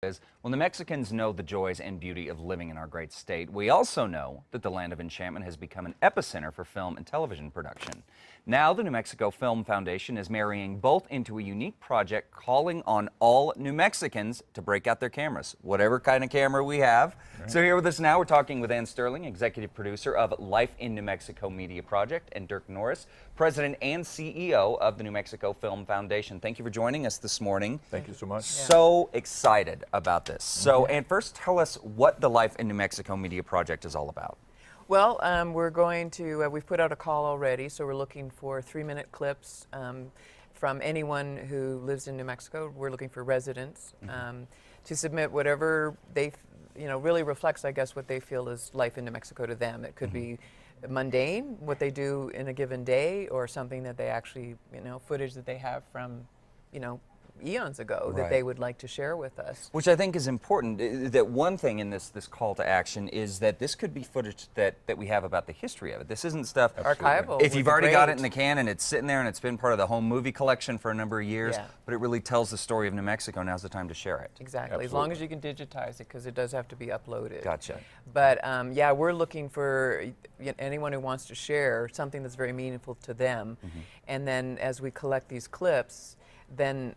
Well, New Mexicans know the joys and beauty of living in our great state. We also know that the land of enchantment has become an epicenter for film and television production. Now, the New Mexico Film Foundation is marrying both into a unique project calling on all New Mexicans to break out their cameras, whatever kind of camera we have. Right. So here with us now, we're talking with Ann Sterling, executive producer of Life in New Mexico Media Project, and Dirk Norris, president and CEO of the New Mexico Film Foundation. Thank you for joining us this morning. Thank you so much. So excited about this. So, Ann, first tell us what the Life in New Mexico Media Project is all about. Well, we're going to, we've put out a call already, so we're looking for 3-minute clips from anyone who lives in New Mexico. We're looking for residents to submit whatever they, really reflects, I guess, what they feel is life in New Mexico to them. It could be mundane, what they do in a given day, or something that they actually, footage that they have from, eons ago that they would like to share with us. Which I think is important. That one thing in this call to action is that this could be footage that we have about the history of it. This isn't stuff archival. If you've already got it in the can and it's sitting there and it's been part of the home movie collection for a number of years, but it really tells the story of New Mexico, now's the time to share it. Exactly. As long as you can digitize it, because it does have to be uploaded. Gotcha. But yeah, we're looking for anyone who wants to share something that's very meaningful to them. And then as we collect these clips, then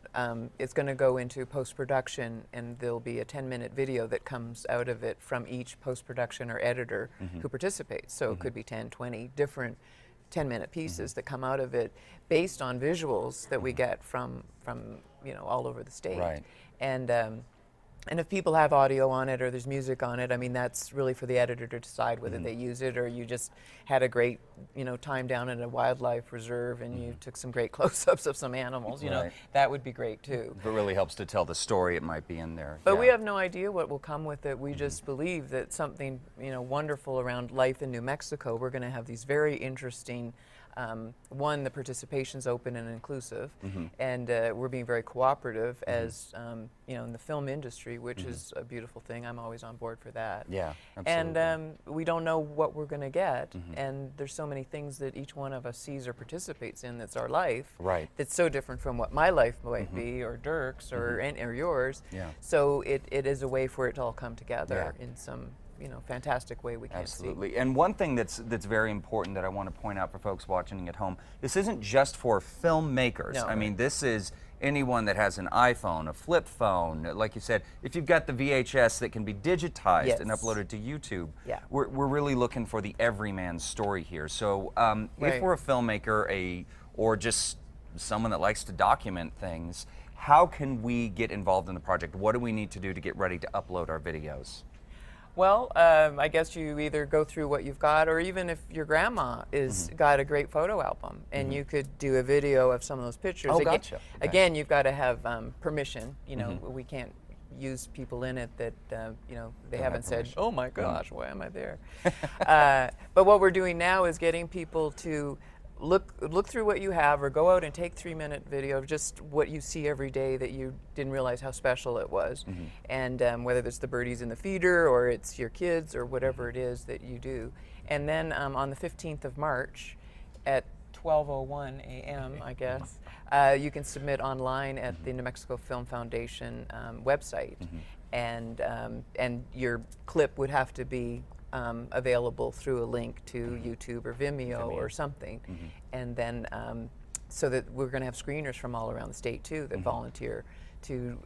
it's going to go into post-production, and there'll be a 10-minute video that comes out of it from each post-production or editor who participates. So it could be 10, 20 different 10-minute pieces that come out of it based on visuals that we get from all over the state. Right. And if people have audio on it or there's music on it, I mean, that's really for the editor to decide whether they use it, or you just had a great, time down at a wildlife reserve and you took some great close-ups of some animals, that would be great too. If it really helps to tell the story, it might be in there. But we have no idea what will come with it. We just believe that something, wonderful around life in New Mexico. We're going to have these very interesting one, the participation's open and inclusive, and we're being very cooperative as, in the film industry, which is a beautiful thing. I'm always on board for that. Yeah, absolutely. And we don't know what we're going to get, and there's so many things that each one of us sees or participates in that's our life, that's so different from what my life might be, or Dirk's, or yours. So it is a way for it to all come together in some fantastic way we can't see. Absolutely. And one thing that's very important that I want to point out for folks watching at home, this isn't just for filmmakers. No. I mean, this is anyone that has an iPhone, a flip phone, like you said, if you've got the VHS that can be digitized and uploaded to YouTube. We're really looking for the everyman story here. So if we're a filmmaker or just someone that likes to document things, how can we get involved in the project? What do we need to do to get ready to upload our videos? Well, I guess you either go through what you've got, or even if your grandma is got a great photo album, and you could do a video of some of those pictures. Oh, gotcha. Again, you've got to have permission. We can't use people in it that they haven't said, "Oh my gosh, why am I there?" But what we're doing now is getting people to look through what you have, or go out and take 3-minute video of just what you see every day that you didn't realize how special it was. And whether it's the birdies in the feeder, or it's your kids, or whatever it is that you do. And then on the 15th of March at 12:01 a.m., I guess, you can submit online at the New Mexico Film Foundation website. And your clip would have to be available through a link to YouTube or Vimeo or something. And then so that we're going to have screeners from all around the state too that volunteer to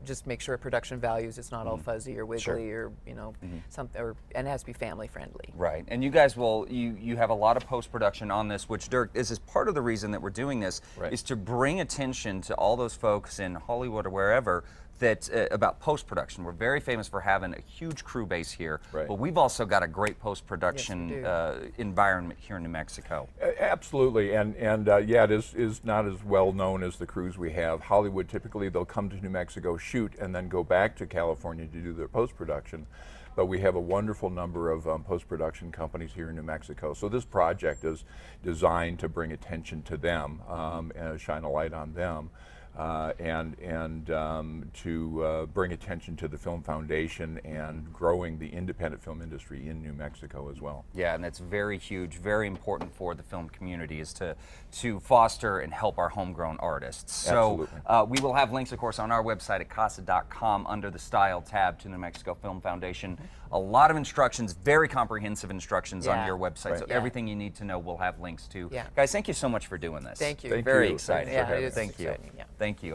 just make sure production values, it's not all fuzzy or wiggly or something, and it has to be family friendly. Right. And you guys will you have a lot of post-production on this, which, Dirk, this is part of the reason that we're doing this, is to bring attention to all those folks in Hollywood or wherever that about post-production. We're very famous for having a huge crew base here, but we've also got a great post-production environment here in New Mexico. Absolutely, and yeah, it is not as well known as the crews we have. Hollywood, typically they'll come to New Mexico, shoot, and then go back to California to do their post-production. But we have a wonderful number of post-production companies here in New Mexico. So this project is designed to bring attention to them and shine a light on them. and to bring attention to the Film Foundation and growing the independent film industry in New Mexico as well. Yeah, and it's very huge, very important for the film community is to foster and help our homegrown artists. So we will have links, of course, on our website at casa.com under the Style tab to New Mexico Film Foundation. A lot of instructions, very comprehensive instructions on your website. So everything you need to know, we'll have links to. Guys, thank you so much for doing this. Thank you. Thank Very you. exciting. Thanks for having us. Thank you. Exciting, yeah. Thank you.